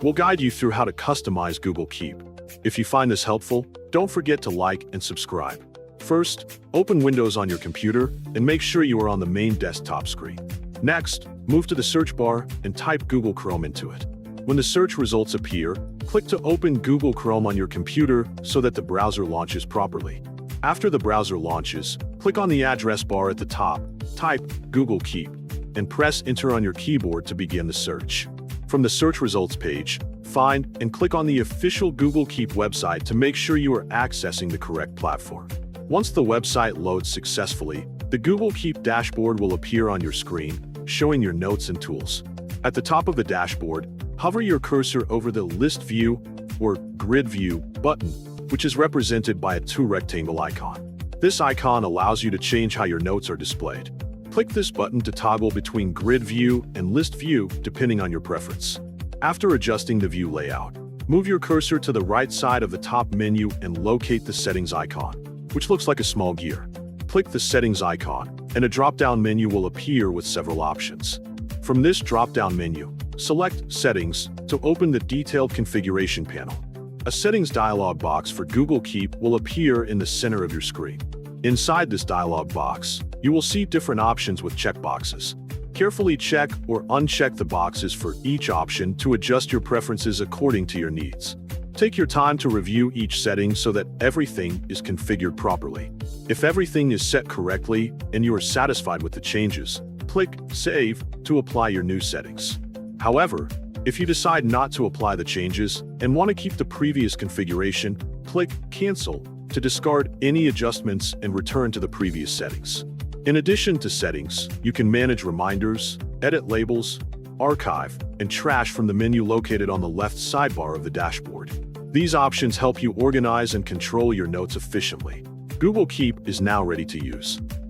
We'll guide you through how to customize Google Keep. If you find this helpful, don't forget to like and subscribe. First, open Windows on your computer and make sure you are on the main desktop screen. Next, move to the search bar and type Google Chrome into it. When the search results appear, click to open Google Chrome on your computer so that the browser launches properly. After the browser launches, click on the address bar at the top, type Google Keep, and press Enter on your keyboard to begin the search. From the search results page, find and click on the official Google Keep website to make sure you are accessing the correct platform. Once the website loads successfully, the Google Keep dashboard will appear on your screen, showing your notes and tools. At the top of the dashboard, hover your cursor over the List View or Grid View button, which is represented by a 2 rectangle icon. This icon allows you to change how your notes are displayed. Click this button to toggle between Grid View and List View depending on your preference. After adjusting the view layout, move your cursor to the right side of the top menu and locate the Settings icon, which looks like a small gear. Click the Settings icon, and a drop-down menu will appear with several options. From this drop-down menu, select Settings to open the detailed configuration panel. A Settings dialog box for Google Keep will appear in the center of your screen. Inside this dialog box, you will see different options with checkboxes. Carefully check or uncheck the boxes for each option to adjust your preferences according to your needs. Take your time to review each setting so that everything is configured properly. If everything is set correctly and you are satisfied with the changes, click Save to apply your new settings. However, if you decide not to apply the changes and want to keep the previous configuration, click Cancel to discard any adjustments and return to the previous settings. In addition to settings, you can manage reminders, edit labels, archive, and trash from the menu located on the left sidebar of the dashboard. These options help you organize and control your notes efficiently. Google Keep is now ready to use.